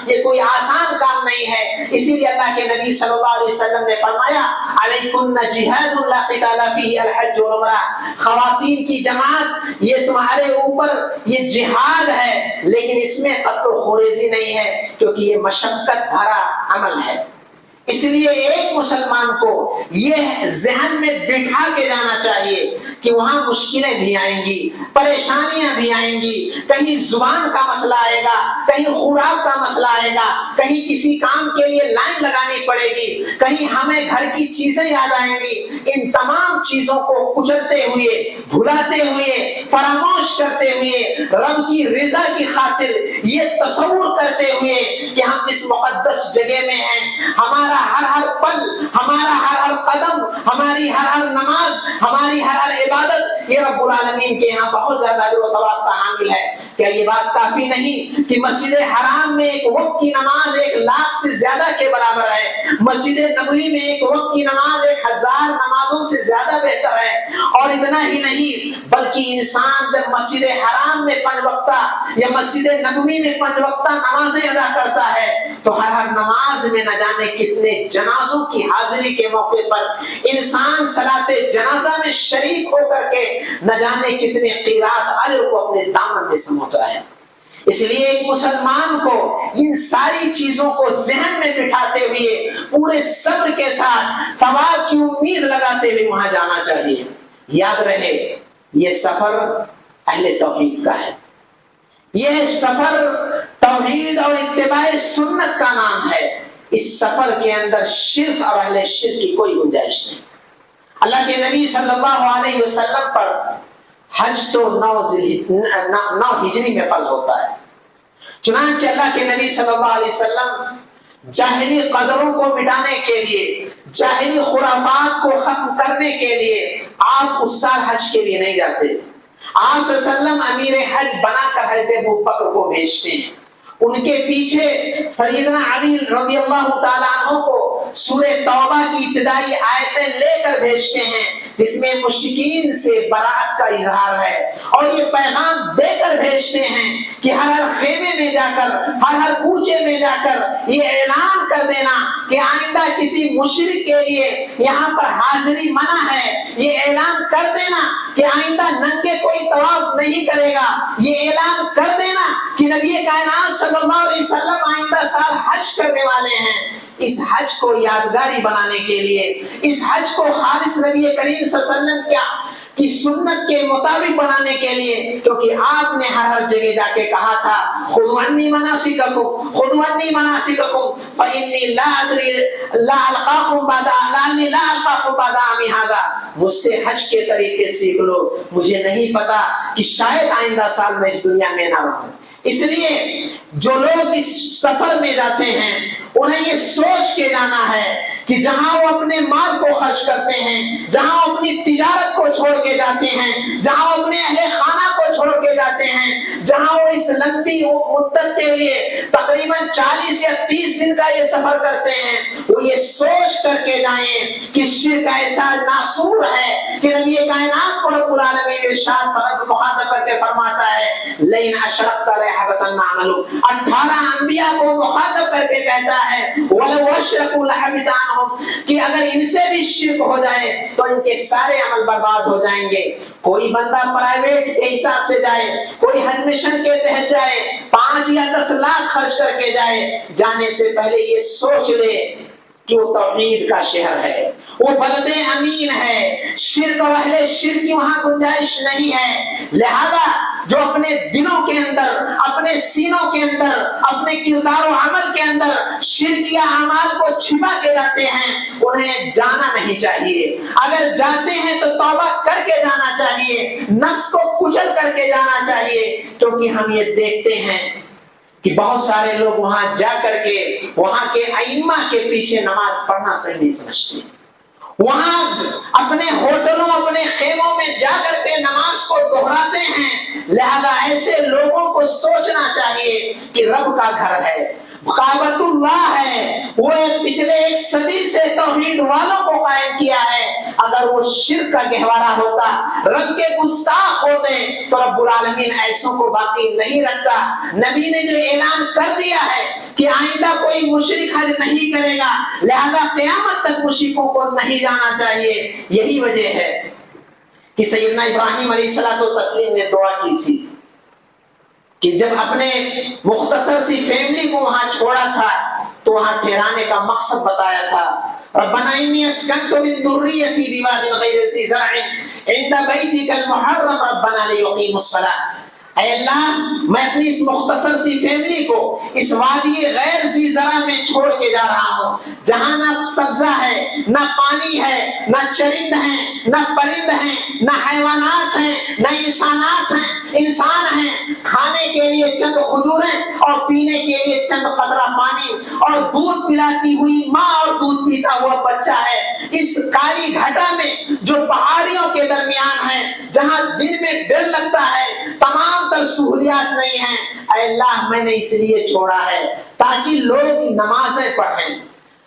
یہ کوئی آسان کام نہیں ہے۔ اسی لیے اللہ کے نبی صلی اللہ علیہ وسلم نے فرمایا علیکن جہاد لا قتال فیہ الحج والعمرہ، خواتین کی جماعت یہ تمہارے اوپر یہ جہاد ہے لیکن اس میں قتل و خونریزی نہیں ہے، کیونکہ یہ مشقت بھرا عمل ہے۔ اس لیے ایک مسلمان کو یہ ذہن میں بٹھا کے جانا چاہیے کہ وہاں مشکلیں بھی آئیں گی، پریشانیاں بھی آئیں گی، کہیں زبان کا مسئلہ آئے گا، کہیں خوراک کا مسئلہ آئے گا، کہیں کسی کام کے لیے لائن لگانی پڑے گی، کہیں ہمیں گھر کی چیزیں یاد آئیں گی۔ ان تمام چیزوں کو کچلتے ہوئے، بھلاتے ہوئے، فراموش کرتے ہوئے، رب کی رضا کی خاطر یہ تصور کرتے ہوئے کہ ہم اس مقدس جگہ میں ہیں، ہمارا ہر پل، ہمارا ہر قدم، ہماری ہر نماز، ہماری ہر عبادت یہ رب العالمین کے یہاں بہت زیادہ اجر و ثواب کا حامل ہے۔ کیا یہ بات کافی نہیں کہ مسجد حرام میں ایک وقت کی نماز 1,00,000 سے زیادہ کے برابر ہے، مسجد نبوی میں ایک وقت کی نماز 1,000 نمازوں سے زیادہ بہتر ہے؟ اور اتنا ہی نہیں بلکہ انسان جب مسجد حرام میں 5 وقتہ یا مسجد نبوی میں 5 وقتہ نمازیں ادا کرتا ہے تو ہر نماز میں نہ جانے کتنے جنازوں کی حاضری کے موقع پر انسان صلاۃ جنازہ میں شریک ہو کر کے نہ جانے کتنے قیرات اجر کو اپنے دامن میں سموتا ہے۔ اس لیے ایک مسلمان کو ان ساری چیزوں کو ذہن میں بٹھاتے ہوئے پورے صبر کے ساتھ ثواب کی امید لگاتے ہوئے وہاں جانا چاہیے۔ یاد رہے یہ سفر اہل توحید کا ہے، یہ سفر توحید اور اتباع سنت کا نام ہے۔ اس سفر کے اندر شرک اور اہل شرک کی کوئی گنجائش نہیں۔ اللہ کے نبی صلی اللہ علیہ وسلم پر حج تو 9 ہجری میں فرض ہوتا ہے، چنانچہ اللہ کے نبی صلی اللہ علیہ وسلم جاہلی قدروں کو مٹانے کے لیے، جاہلی خرافات کو ختم کرنے کے لیے آپ اس سال حج کے لیے نہیں جاتے۔ آپ صلی اللہ علیہ وسلم امیر حج بنا کر حضرت ابوبکر کو بھیجتے ہیں، ان کے پیچھے سیدنا علی رضی اللہ تعالیٰ عنہ کو سورہ توبہ کی ابتدائی آیتیں لے کر بھیجتے ہیں جس میں مشرکین سے برات کا اظہار ہے، اور یہ پیغام دے کر بھیجتے ہیں کہ ہر خیمے میں جا کر، ہر کوچے میں جا کر یہ اعلان کر دینا کہ آئندہ کسی مشرک کے لیے یہاں پر حاضری منع ہے، یہ اعلان کر دینا کہ آئندہ ننگے کوئی طواف نہیں کرے گا، یہ اعلان کر دینا کہ نبی کائنات صلی اللہ علیہ وسلم آئندہ سال حج کرنے والے ہیں۔ اس حج کو یادگاری بنانے کے لیے، اس حج کو خالص نبی کریم صلی اللہ علیہ وسلم کی سنت کے مطابق بنانے کے لیے، کیونکہ آپ نے ہر جگہ جا کے کہا تھا خذوا عنی مناسککم، خذوا عنی مناسککم فإنی لا ادری لا القاکم بعد عامی ھذا، مجھ سے حج کے طریقے سیکھ لو، مجھے نہیں پتا کہ شاید آئندہ سال میں اس دنیا میں نہ رہوں۔ اس لیے جو لوگ اس سفر میں جاتے ہیں انہیں یہ سوچ کے جانا ہے کہ جہاں وہ اپنے مال کو خرچ کرتے ہیں، جہاں وہ اپنی تجارت کو چھوڑ کے جاتے ہیں، جہاں وہ اپنے اہل خانہ کو چھوڑ کے جاتے ہیں، جہاں وہ اس لمبی مدت کے لیے تقریباً 40 یا 30 دن کا یہ سفر کرتے ہیں، وہ یہ سوچ کر کے جائیں کہ شرک ایسا ناسور ہے کہ نبی کائنات کو رب العالمین ارشاد مخاطب کر کے فرماتا ہے لئن اشرکت ليحبطن عملک، 18 انبیاء کو مخاطب کر کے کہتا ہے وَلَوْ أَشْرَكُوا لَحَبِطَ عَنْهُمْ، کہ اگر ان سے بھی شرک ہو جائے تو ان کے سارے عمل برباد ہو جائیں گے۔ کوئی بندہ پرائیویٹ کے حساب سے جائے، کوئی حج مشن کے تحت جائے، 5 یا 10 لاکھ خرچ کر کے جائے، جانے سے پہلے یہ سوچ لے کہ وہ توحید کا شہر ہے، وہ بلد امین ہے، شرک اور اہل شرک کی وہاں گنجائش نہیں ہے۔ لہذا جو اپنے دلوں کے اندر، اپنے سینوں کے اندر، اپنے کردار و عمل کے اندر شرکیہ اعمال کو چھپا کے جاتے ہیں انہیں جانا نہیں چاہیے۔ اگر جاتے ہیں تو توبہ کر کے جانا چاہیے، نفس کو کچل کر کے جانا چاہیے، کیونکہ ہم یہ دیکھتے ہیں کہ بہت سارے لوگ وہاں جا کر کے وہاں کے ائمہ کے پیچھے نماز پڑھنا صحیح نہیں سمجھتے، وہاں اپنے ہوٹلوں، اپنے خیموں میں جا کر کے نماز کو دہراتے ہیں۔ لہذا ایسے لوگوں کو سوچنا چاہیے کہ رب کا گھر ہے، کعبۃ اللہ ہے، وہ پچھلے 1 صدی سے توحید والوں کو قائم کیا ہے، اگر وہ شرک کا گہوارہ ہوتا، رب کے گستاخ ہوتے تو رب العالمین ایسوں کو باقی نہیں رکھتا۔ نبی نے جو اعلان کر دیا ہے کہ آئندہ کوئی مشرک حج نہیں کرے گا، لہذا قیامت تک مشرکوں کو نہیں جانا چاہیے۔ یہی وجہ ہے کہ سیدنا ابراہیم علیہ السلام نے دعا کی تھی کہ جب اپنے مختصر سی فیملی کو وہاں چھوڑا تھا تو وہاں ٹھہرانے کا مقصد بتایا تھا، ربنا انی اسکنت من ذریتی بواد غیر ذی زرع عند بیتک المحرم ربنا لیقیموا الصلاۃ۔ اے اللہ، میں اپنی اس مختصر سی فیملی کو اس وادی غیر ذی زرع میں چھوڑ کے جا رہا ہوں، جہاں نہ سبزہ ہے، نہ پانی ہے، نہ چرند ہیں، نہ پرند ہیں، نہ حیوانات ہیں، نہ انسانات ہیں۔ انسان ہیں، کھانے کے لیے چند کھجوریں اور پینے کے لیے چند قطرہ پانی، اور دودھ پلاتی ہوئی ماں اور دودھ پیتا ہوا بچہ ہے۔ اس کالی گھٹا میں جو پہاڑیوں کے درمیان ہے، جہاں دن میں ڈر لگتا ہے، تمام تر سہولیات نہیں ہیں، اے اللہ میں نے اس لیے چھوڑا ہے تاکہ لوگ نمازیں پڑھیں،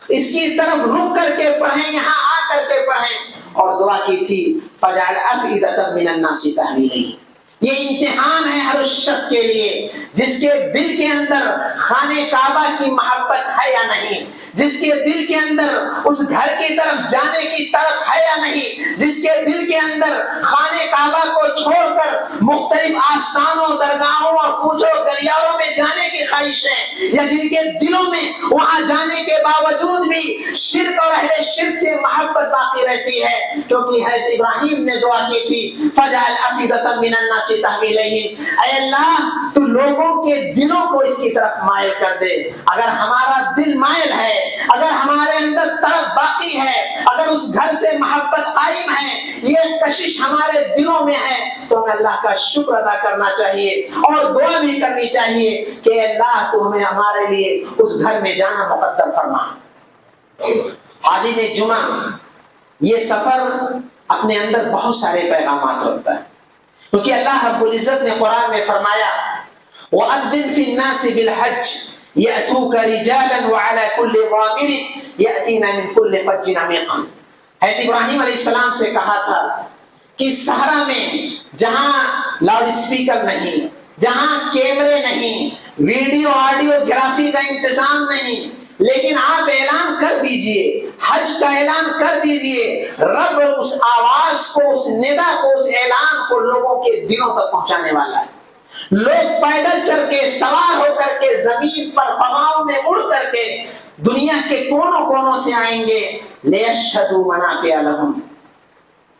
اس کی طرف رک کر کے پڑھیں، یہاں آ کر کے پڑھیں۔ اور دعا کی تھی فَجَعَلْ أَفْئِدَةً مِّنَ النَّاسِ تَهْوِي إِلَيْهِ۔ یہ امتحان ہے ہر اس شخص کے لیے جس کے دل کے اندر خانہ کعبہ کی محبت ہے یا نہیں، جس کے دل کے اندر اس گھر کی طرف جانے کی طرف ہے یا نہیں، جس کے دل کے اندر خانہ کعبہ کو چھوڑ کر مختلف آستانوں، درگاہوں اور کوچوں گلیاروں میں جانے کی خواہش ہے، یا جن کے دلوں میں وہاں جانے کے باوجود بھی شرک اور اہل شرک سے محبت باقی رہتی ہے۔ کیونکہ حضرت ابراہیم نے دعا کی تھی فَجَعَلْ أَفْئِدَةً مِّنَ النَّاسِ تَهْوِي إِلَيْهِمْ۔ اے اللہ تو لوگوں کے دلوں کو اس کی طرف مائل کر دے۔ اگر ہمارا دل مائل ہے، اگر ہمارے اندر طرف باقی ہے، اگر اس گھر سے محبت قائم ہے، یہ کشش ہمارے دلوں میں ہے، تو ہمیں اللہ کا شکر ادا کرنا چاہیے اور دعا بھی کرنی چاہیے کہ اللہ تو ہمیں ہمارے لیے اس گھر میں جانا مقدر فرما۔ حاجی جمعہ یہ سفر اپنے اندر بہت سارے پیغامات رکھتا ہے، کیونکہ اللہ رب العزت نے قرآن میں فرمایا وَأَذِّن فِي النَّاسِ بِالْحَجِّ يَأْتُوكَ رِجَالًا وَعَلَى كُلِّ ضَامِرٍ يَأْتِينَ مِنْ كُلِّ فَجٍّ عَمِيقٍ۔ حضرت ابراہیم علیہ السلام سے کہا تھا کہ صحرا میں جہاں لاؤڈ اسپیکر نہیں، جہاں کیمرے نہیں، ویڈیو آڈیو گرافی کا انتظام نہیں، لیکن آپ اعلان کر دیجئے، حج کا اعلان کر دیجئے، رب اس آواز کو، اس ندا کو، اس اعلان کو لوگوں کے دلوں تک پہنچانے والا ہے۔ لوگ پیدل چل کے، سوار ہو کر کے، زمین پر فضاؤں میں اڑ کر کے دنیا کے کونوں کونوں سے آئیں گے لِيَشْهَدُوا مَنَافِعَ لَهُمْ،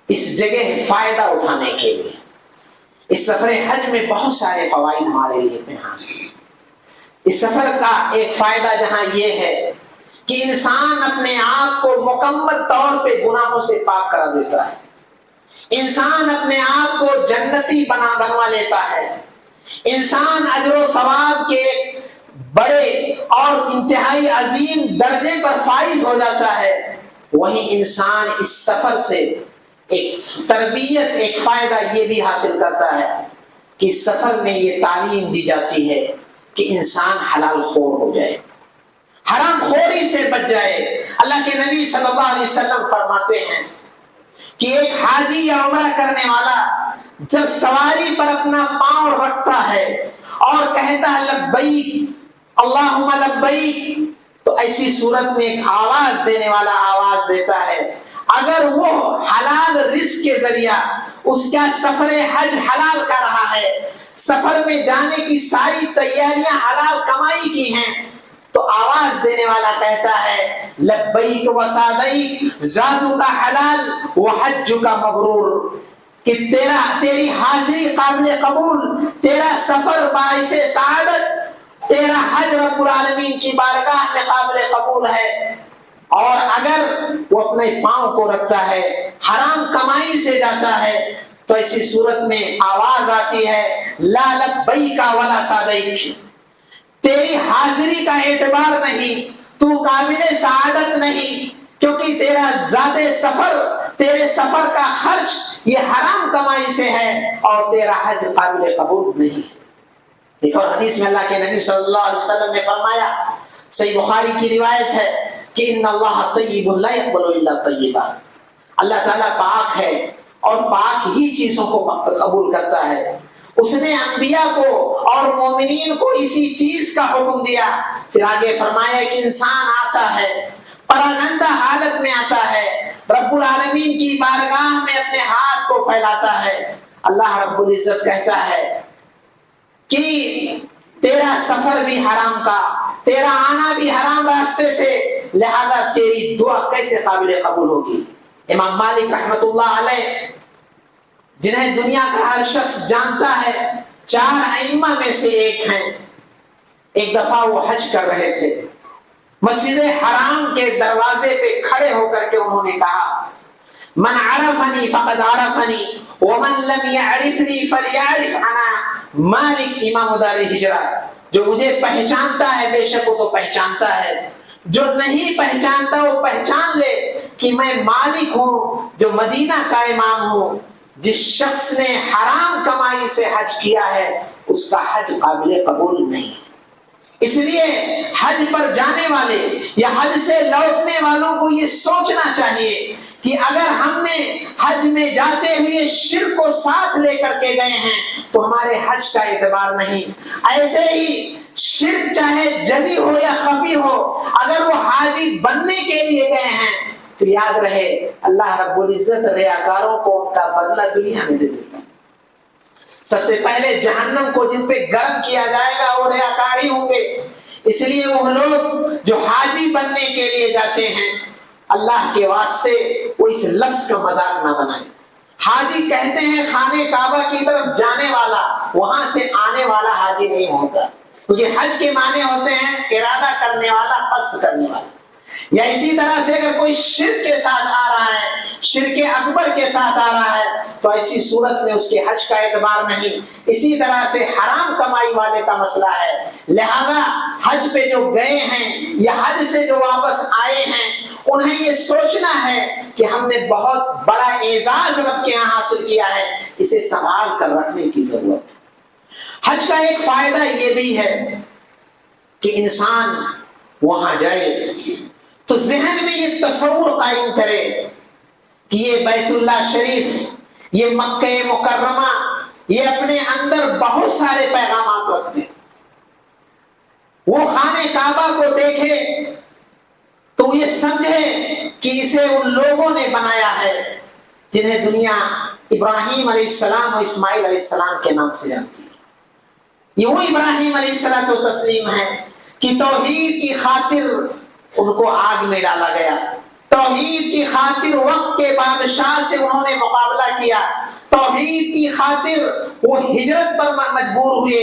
اس جگہ فائدہ اٹھانے کے لیے۔ اس سفر حج میں بہت سارے فوائد ہمارے لیے پنہان ہیں۔ اس سفر کا ایک فائدہ جہاں یہ ہے کہ انسان اپنے آپ کو مکمل طور پہ گناہوں سے پاک کرا دیتا ہے، انسان اپنے آپ کو جنتی بنوا لیتا ہے، انسان اجر و ثواب کے بڑے اور انتہائی عظیم درجے پر فائز ہو جاتا ہے۔ وہیں انسان اس سفر سے ایک تربیت، ایک فائدہ یہ بھی حاصل کرتا ہے کہ اس سفر میں یہ تعلیم دی جاتی ہے کہ انسان حلال خور ہو جائے، حرام خوری سے بچ جائے۔ اللہ کے نبی صلی اللہ علیہ وسلم فرماتے ہیں کہ ایک حاجی یا عمرہ کرنے والا جب سواری پر اپنا پاؤں رکھتا ہے اور کہتا ہے لبیک اللہم لبیک، تو ایسی صورت میں ایک آواز دینے والا آواز دیتا ہے۔ اگر وہ حلال رزق کے ذریعہ اس کا سفر حج حلال کر رہا ہے، سفر میں جانے کی ساری تیاریاں حلال کمائی کی ہیں، تو آواز دینے والا کہتا ہے لبیک و سعدیک زادو کا حلال و حج کا مبرور، کہ تیری حاضری قابل قبول، تیرا سفر باعث سعادت، تیرا حج رب العالمین کی بارگاہ میں قابل قبول ہے۔ اور اگر وہ اپنے پاؤں کو رکھتا ہے، حرام کمائی سے جاتا ہے، تو ایسی صورت میں آواز آتی ہے لا لبیک ولا سعدیک، تیری حاضری کا اعتبار نہیں، تو قابل سعادت نہیں، کیونکہ تیرا ذات سفر، تیرے سفر کا خرچ یہ حرام کمائی سے ہے، اور تیرا حج قابل قبول نہیں۔ ایک اور حدیث میں اللہ کے نبی صلی اللہ علیہ وسلم نے فرمایا صحیح بخاری کی روایت ہے کہ ان اللہ طیب لا یقبل الا طیبا، اللہ تعالیٰ پاک ہے اور پاک ہی چیزوں کو قبول کرتا ہے۔ اس نے انبیاء کو اور مومنین کو اسی چیز کا حکم دیا۔ پھر آگے فرمایا کہ انسان آتا ہے، پراگندہ حالت میں آتا ہے، رب العالمین کی بارگاہ میں اپنے ہاتھ کو پھیلاتا ہے۔ اللہ رب العزت کہتا ہے کہ تیرا سفر بھی حرام کا، تیرا آنا بھی حرام راستے سے، لہذا تیری دعا کیسے قابل قبول ہوگی؟ امام مالک رحمت اللہ علیہ، جنہیں دنیا کا ہر شخص جانتا ہے، 4 ائمہ میں سے ایک ہیں، ایک دفعہ وہ حج کر رہے تھے، مسجد حرام کے دروازے پہ کھڑے ہو کر کے انہوں نے کہا من عرفنی فقد عرفنی ومن لم يعرفنی فلیعرف انا مالک امام دار ہجرہ، جو مجھے پہچانتا ہے بے شک وہ تو پہچانتا ہے، جو نہیں پہچانتا وہ پہچان لے کہ میں مالک ہوں جو مدینہ کا امام ہوں۔ جس شخص نے حرام کمائی سے حج کیا ہے اس کا حج قابل قبول نہیں۔ اس لیے حج پر جانے والے یا حج سے لوٹنے والوں کو یہ سوچنا چاہیے کہ اگر ہم نے حج میں جاتے ہوئے شرک کو ساتھ لے کر کے گئے ہیں تو ہمارے حج کا اعتبار نہیں۔ ایسے ہی شرک چاہے جلی ہو یا خفی ہو، اگر وہ حاجی بننے کے لیے گئے ہیں تو یاد رہے اللہ رب العزت ریاکاروں کو ان کا بدلہ دنیا میں دے دیتا ہے۔ سب سے پہلے جہنم کو جن پہ گرم کیا جائے گا وہ ریاکار ہی ہوں گے۔ اس لیے وہ لوگ جو حاجی بننے کے لیے جاتے ہیں، اللہ کے واسطے وہ اس لفظ کا مذاق نہ بنائیں۔ حاجی کہتے ہیں خانہ کعبہ کی طرف جانے والا، وہاں سے آنے والا حاجی نہیں ہوتا، کیونکہ حج کے معنی ہوتے ہیں ارادہ کرنے والا، قصد کرنے والا۔ یا اسی طرح سے اگر کوئی شرک کے ساتھ آ رہا ہے، شرک اکبر کے ساتھ آ رہا ہے، تو ایسی صورت میں اس کے حج کا اعتبار نہیں۔ اسی طرح سے حرام کمائی والے کا مسئلہ ہے، لہذا حج پہ جو گئے ہیں یا حج سے جو واپس آئے ہیں انہیں یہ سوچنا ہے کہ ہم نے بہت بڑا اعزاز رب کے یہاں حاصل کیا ہے، اسے سنبھال کر رکھنے کی ضرورت ہے۔ حج کا ایک فائدہ یہ بھی ہے کہ انسان وہاں جائے تو ذہن میں یہ تصور قائم کرے کہ یہ بیت اللہ شریف، یہ مکہ مکرمہ، یہ اپنے اندر بہت سارے پیغامات رکھتے ہیں۔ وہ خانہ کعبہ کو دیکھے تو یہ سمجھے کہ اسے ان لوگوں نے بنایا ہے جنہیں دنیا ابراہیم علیہ السلام اور اسماعیل علیہ السلام کے نام سے جانتی ہے۔ یہ وہ ابراہیم علیہ السلام و تسلیم ہے کہ توحید کی خاطر ان کو آگ میں ڈالا گیا، توحید کی خاطر وقت کے بادشاہ سے انہوں نے مقابلہ کیا، توحید کی خاطر وہ ہجرت پر مجبور ہوئے،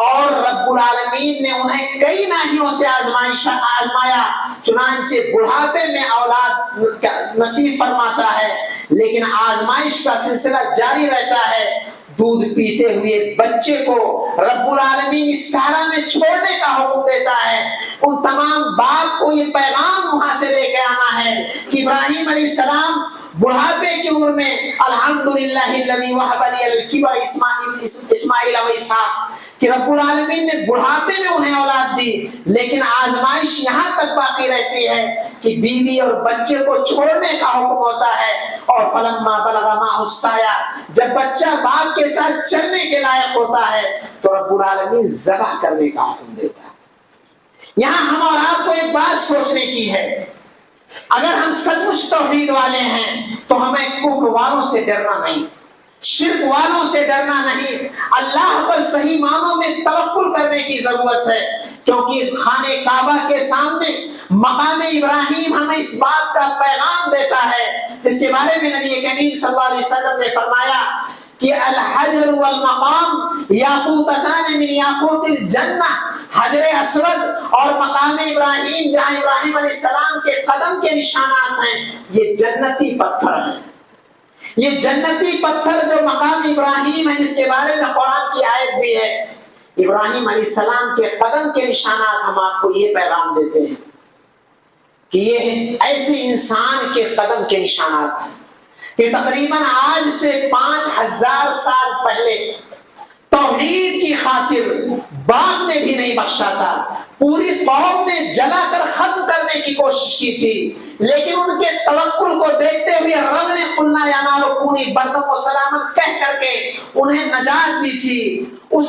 اور رب العالمین نے انہیں کئی ناحیوں سے آزمایا، چنانچہ بڑھاپے میں اولاد نصیب فرماتا ہے، لیکن آزمائش کا سلسلہ جاری رہتا ہے۔ دودھ پیتے ہوئے بچے کو رب العالمین اس صحرا میں چھوڑنے کا حکم دیتا ہے۔ ان تمام باپ کو یہ پیغام وہاں سے لے کے آنا ہے کہ ابراہیم علیہ السلام بڑھاپے کی عمر میں الحمدللہ الذی وہب لی الکبر اسماعیل و اسحاق، کہ رب العالمین نے بڑھاپے میں انہیں اولاد دی، لیکن آزمائش یہاں تک باقی رہتی ہے کہ بیوی اور بچے کو چھوڑنے کا حکم ہوتا ہے۔ اور فلما بلغ معه السعی، جب بچہ باپ کے ساتھ چلنے کے لائق ہوتا ہے تو رب العالمین ذبح کرنے کا حکم دیتا ہے۔ یہاں ہم اور آپ کو ایک بات سوچنے کی ہے، اگر ہم سچ مچ توحید والے ہیں تو ہمیں کفر والوں سے ڈرنا نہیں، شرک والوں سے ڈرنا نہیں، اللہ پر صحیح معنوں میں توکل کرنے کی ضرورت ہے، کیونکہ خانہ کعبہ کے سامنے مقام ابراہیم ہمیں اس بات کا پیغام دیتا ہے، جس کے بارے میں نبی کریم صلی اللہ علیہ وسلم نے فرمایا کہ الحجر والمقام یاقوتتان من یاقوت الجنہ، حجر اسود اور مقام ابراہیم جہاں ابراہیم علیہ السلام کے قدم کے نشانات ہیں، یہ جنتی پتھر ہیں۔ یہ جنتی پتھر جو مقام ابراہیم ہے، جس کے بارے میں قرآن کی آیت بھی ہے، ابراہیم علیہ السلام کے قدم کے نشانات ہم آپ کو یہ پیغام دیتے ہیں کہ یہ ایسے انسان کے قدم کے نشانات کہ تقریباً آج سے 5000 سال پہلے توحید کی خاطر باپ نے بھی نہیں بخشا تھا، پوری قوم نے جلا کر ختم کرنے کی کوشش کی تھی، لیکن ان کے توکل کو دیکھتے ہوئے رب نے قلنا یا نار کونی بردم و سلامت کہہ کر کے انہیں نجات دی تھی۔ اس